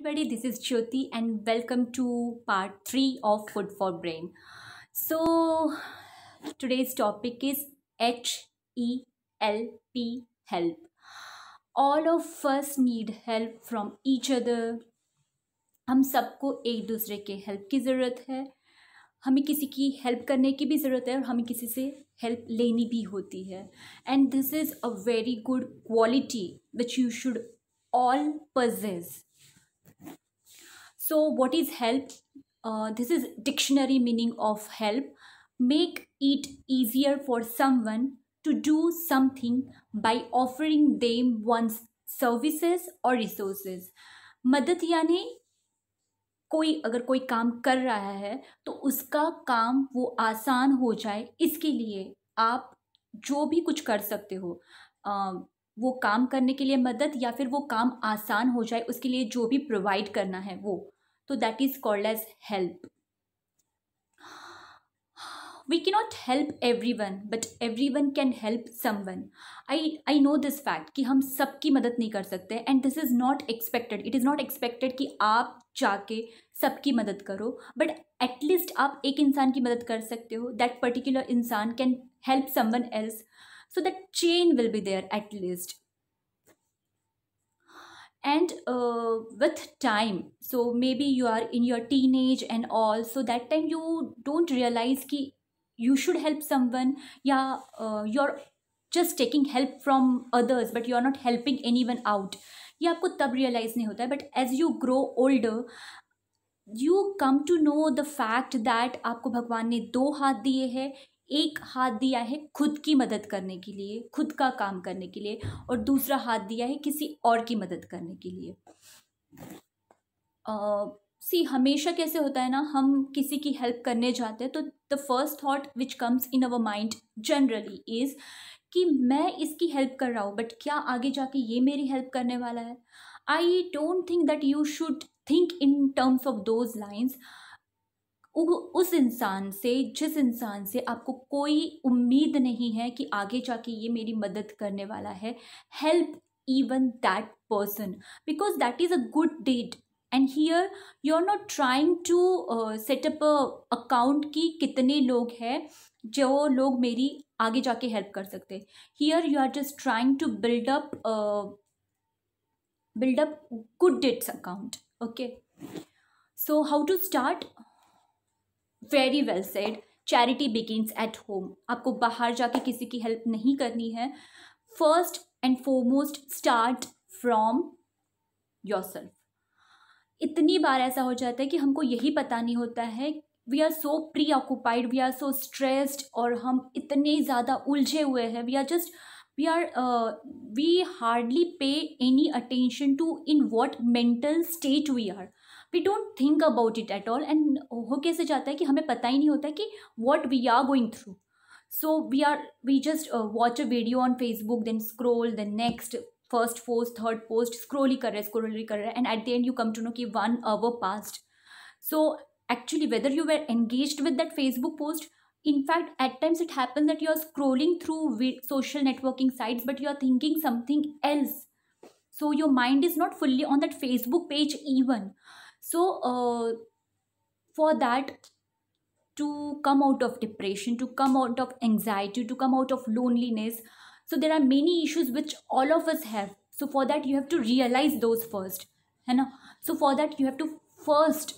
everybody, this is Jyoti and welcome to part 3 of Food for Brain. So, today's topic is HELP, help. All of us need help from each other. हम सबको एक दूसरे के help की ज़रूरत है. हमें किसी की हेल्प करने की भी ज़रूरत है और हमें किसी से हेल्प लेनी भी होती है. And this is a very good quality which you should all possess. So what is help? This is dictionary meaning of help. Make it easier for someone to do something by offering them one's services or resources. मदद यानी अगर कोई काम कर रहा है तो उसका काम वो आसान हो जाए, इसके लिए आप जो भी कुछ कर सकते हो, वो काम करने के लिए मदद या फिर वो काम आसान हो जाए उसके लिए जो भी प्रोवाइड करना है वो, तो that is called as help. We cannot help everyone, but everyone can help someone. I know this fact कि हम सबकी मदद नहीं कर सकते, and this is not expected. It is not expected कि आप जाके सबकी मदद करो, but at least आप एक इंसान की मदद कर सकते हो. That particular इंसान can help someone else, so that chain will be there at least. And with time, so maybe you are in your teenage and all, so that time you don't realize कि you should help someone, you're just taking help from others but you are not helping anyone out. ये आपको तब realise नहीं होता है, but as you grow older you come to know the fact that आपको भगवान ने 2 हाथ दिए हैं. एक हाथ दिया है खुद की मदद करने के लिए, खुद का काम करने के लिए, और दूसरा हाथ दिया है किसी और की मदद करने के लिए. हमेशा कैसे होता है ना, हम किसी की हेल्प करने जाते हैं तो the first thought which comes in our mind generally is कि मैं इसकी हेल्प कर रहा हूँ, बट क्या आगे जाके ये मेरी हेल्प करने वाला है? I don't think that you should think in terms of those lines. उस इंसान से, जिस इंसान से आपको कोई उम्मीद नहीं है कि आगे जाके ये मेरी मदद करने वाला है, help even that person because that is a good deed. And here you are not trying to set up a account कि कितने लोग हैं जो लोग मेरी आगे जाके हेल्प कर सकते. Here you are just trying to build up good deeds account. Okay, so how to start? Very well said. Charity begins at home. आपको बाहर जाके किसी की हेल्प नहीं करनी है. First and foremost, start from yourself. इतनी बार ऐसा हो जाता है कि हमको यही पता नहीं होता है. We are so preoccupied, we are so stressed, और हम इतने ज़्यादा उलझे हुए हैं. We hardly pay any attention to in what mental state we are. We don't think about it at all. And हो कैसे जाता है कि हमें पता ही नहीं होता है कि what we are going through. So we just watch a video on Facebook, then scroll, then next, first post, third post, scroll ही कर रहे हैं, and at the end you come to know कि 1 hour passed. So actually whether you were engaged with that Facebook post, in fact at times it happens that you are scrolling through social networking sites but you are thinking something else. So your mind is not fully on that Facebook page even. So for that, to come out of depression, to come out of anxiety, to come out of loneliness. So there are many issues which all of us have. So for that you have to realize those first, है ना? So for that you have to first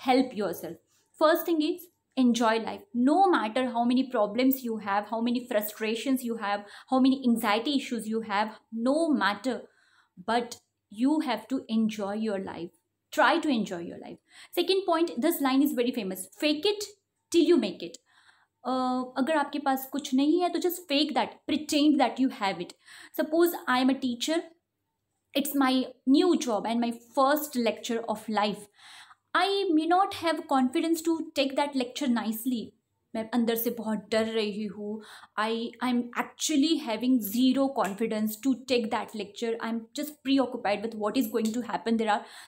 help yourself. First thing is enjoy life. No matter how many problems you have, how many frustrations you have, how many anxiety issues you have, no matter, but you have to enjoy your life. Try to enjoy your life. Second point, this line is very famous. Fake it till you make it. अगर आपके पास कुछ नहीं है तो just fake that, pretend that you have it. Suppose I am a teacher, it's my new job and my first lecture of life. I may not have confidence to take that lecture nicely. मैं अंदर से बहुत डर रही हूँ. I'm actually having zero confidence to take that lecture. I'm just preoccupied with what is going to happen.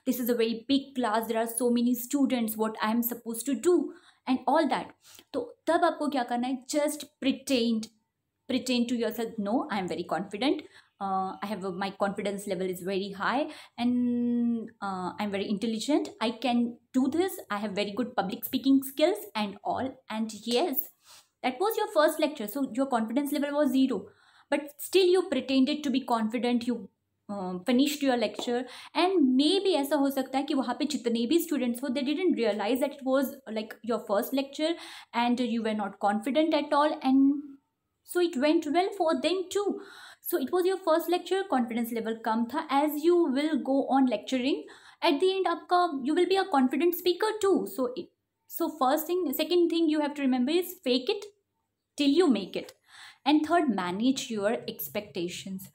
This is a very big class. There are so many students. What I am supposed to do and all that. तो तब आपको क्या करना है? Just pretend to yourself, no, I am very confident. I have my confidence level is very high, and I'm very intelligent. I can do this. I have very good public speaking skills and all. And yes, that was your first lecture, so your confidence level was zero, but still you pretended to be confident. You finished your lecture, and maybe ऐसा हो सकता है कि वहाँ पे जितने भी students हो, they didn't realize that it was like your first lecture and you were not confident at all, and so it went well for them too. So it was your first lecture, confidence level कम था. As you will go on lecturing, at the end आपका you will be a confident speaker too. So first thing, second thing you have to remember is fake it till you make it. And third, manage your expectations.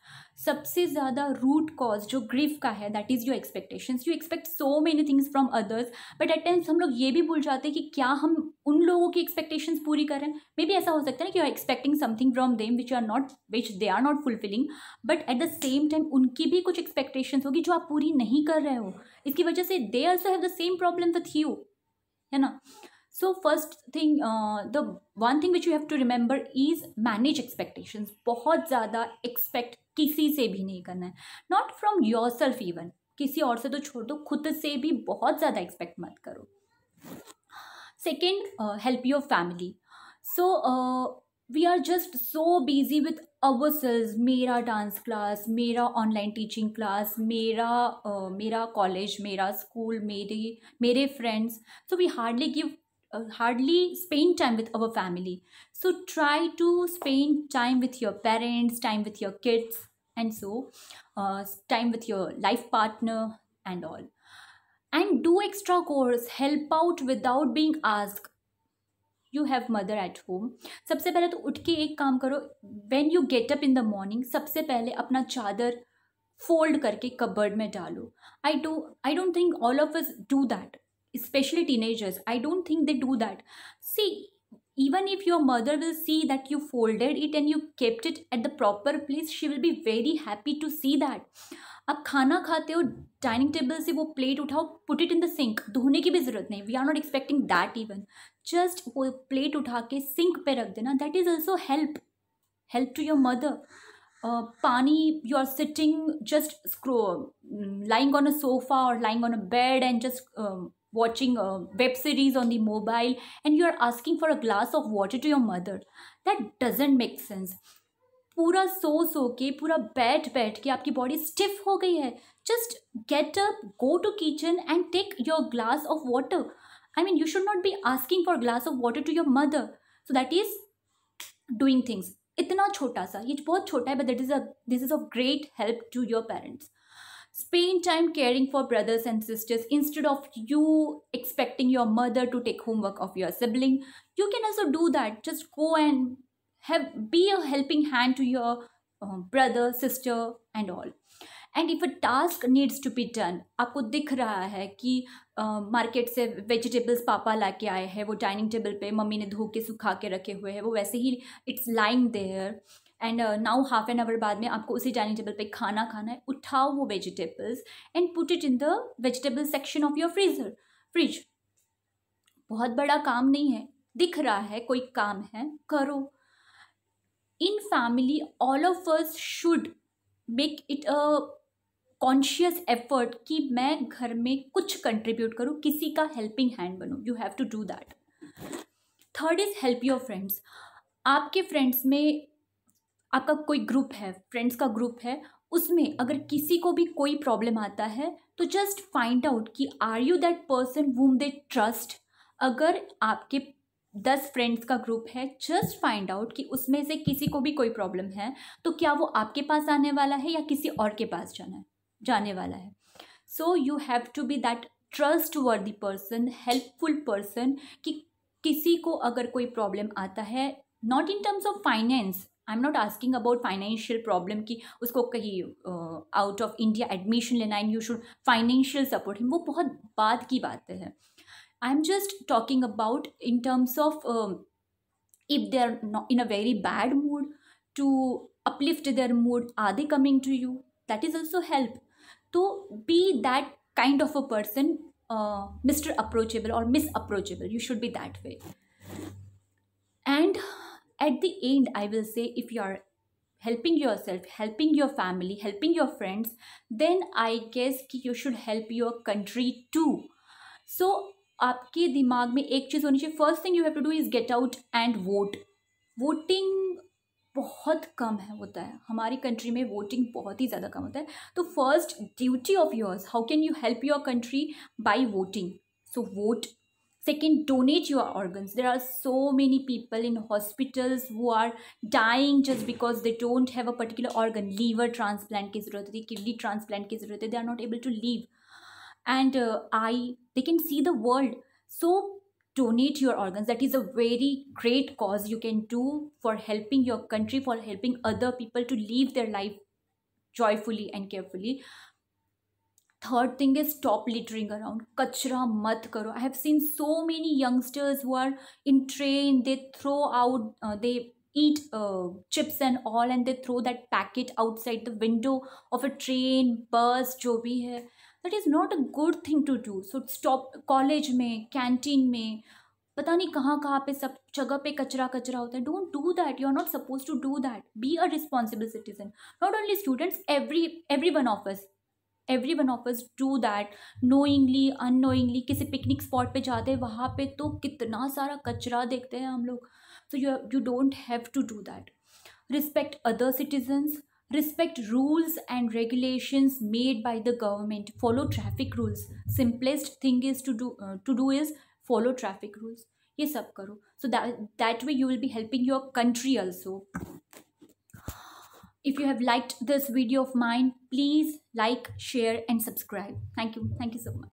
सबसे ज़्यादा root cause जो grief का है that is your expectations. You expect so many things from others, but at times हम लोग ये भी भूल जाते हैं कि क्या हम उन लोगों की एक्सपेक्टेशंस पूरी करें. मे बी ऐसा हो सकता है ना कि you are expecting something from them which they are not fulfilling, but at the same time उनकी भी कुछ एक्सपेक्टेशंस होगी जो आप पूरी नहीं कर रहे हो. इसकी वजह से they also have the same problem with you, है ना. So first thing, the one thing which you have to remember is manage expectations. बहुत ज़्यादा expect किसी से भी नहीं करना है. Not from yourself even. किसी और से तो छोड़ दो, खुद से भी बहुत ज़्यादा expect मत करो. Second, help your family. So we are just so busy with ourselves. मेरा डांस क्लास, मेरा ऑनलाइन टीचिंग क्लास, मेरा कॉलेज, मेरा स्कूल, मेरे friends. So we hardly spend time with our family. So try to spend time with your parents, time with your kids, and so time with your life partner and all. And do extra course, help out without being asked. You have mother at home. सबसे पहले तो उठ के एक काम करो. When you get up in the morning, सबसे पहले अपना चादर फोल्ड करके कबर्ड में डालो. I don't think all of us do that. Especially teenagers, I don't think they do that. See, even if your mother will see that you folded it and you kept it at the proper place, she will be very happy to see that. आप खाना खाते हो, dining table से वो plate उठाओ, put it in the sink. धोने की भी ज़रूरत नहीं. We are not expecting that even. Just वो प्लेट उठा के सिंक पे रख देना. That is also help to your mother. पानी, you are sitting, just lying on a sofa or lying on a bed and just watching a web series on the mobile, and you are asking for a glass of water to your mother. That doesn't make sense. पूरा सो के, पूरा बैठ के आपकी body stiff हो गई है. Just get up, go to kitchen and take your glass of water. I mean, you should not be asking for glass of water to your mother. So that is doing things. इतना छोटा सा, ये बहुत छोटा है, but this is of great help to your parents. Spend time caring for brothers and sisters instead of you expecting your mother to take homework of your sibling. You can also do that. Just go and be a helping hand to your brother, sister and all. And if a task needs to be done, आपको दिख रहा है कि market से vegetables पापा ला के आए हैं, वो डाइनिंग टेबल पे मम्मी ने धो के सुखा के रखे हुए हैं, वो वैसे ही it's lying there, and now half an hour बाद में आपको उसी डाइनिंग टेबल पे खाना खाना है. उठाओ वो vegetables and put it in the vegetable section of your fridge. बहुत बड़ा काम नहीं है, दिख रहा है कोई काम है, करो. In family all of us should make it a conscious effort कि मैं घर में कुछ कंट्रीब्यूट करूँ, किसी का हेल्पिंग हैंड बनूँ. You have to do that. Third is help your friends. आपके फ्रेंड्स में आपका कोई ग्रुप है, फ्रेंड्स का ग्रुप है, उसमें अगर किसी को भी कोई प्रॉब्लम आता है तो जस्ट फाइंड आउट कि are you that person whom they trust. अगर आपके 10 फ्रेंड्स का ग्रुप है, जस्ट फाइंड आउट कि उसमें से किसी को भी कोई प्रॉब्लम है तो क्या वो आपके पास आने वाला है या किसी और के पास जाने वाला है. So you have to be that trustworthy person, helpful person, कि किसी को अगर कोई प्रॉब्लम आता है, not in terms of finance. I am not asking about financial problem कि उसको कहीं आउट ऑफ इंडिया एडमिशन लेना है, you should financial support him, वो बहुत बाद की बातें हैं. I am just talking about in terms of if they are in a very bad mood, to uplift their mood, are they coming to you, that is also help. To be that kind of a person, Mr. Approachable or Miss Approachable, you should be that way. And at the end, I will say, if you are helping yourself, helping your family, helping your friends, then I guess कि you should help your country too. So आपके दिमाग में एक चीज़ होनी चाहिए, first thing you have to do is get out and vote. Voting बहुत कम है होता है हमारी कंट्री में, वोटिंग बहुत ही ज़्यादा कम होता है. तो first duty of yours, how can you help your country? By voting. So vote. Second, donate your organs. There are so many people in hospitals who are dying just because they don't have a particular organ. Liver transplant की ज़रूरत होती है, kidney transplant की ज़रूरत है. They are not able to live. And they can see the world. So donate your organs. That is a very great cause you can do for helping your country, for helping other people to live their life joyfully and carefully. Third thing is stop littering around. Kachra mat karo. I have seen so many youngsters who are in train, they throw out, they eat chips and all, and they throw that packet outside the window of a train, bus, जो भी है. That is not a good thing to do. So stop. College में, canteen में, पता नहीं कहाँ कहाँ पे सब जगह पे कचरा कचरा होता है. Don't do that. You are not suppose to do that. Be a responsible citizen. Not only students, every one of us, every one of us do that. Knowingly unknowingly किसी पिकनिक स्पॉट पे जाते हैं, वहाँ पे तो कितना सारा कचरा देखते हैं हम लोग. So you don't have to do that. Respect other citizens. Respect rules and regulations made by the government. Follow traffic rules. Simplest thing is to do is follow traffic rules. ये सब करो. So that way you will be helping your country also. If you have liked this video of mine, please like, share and subscribe. Thank you so much.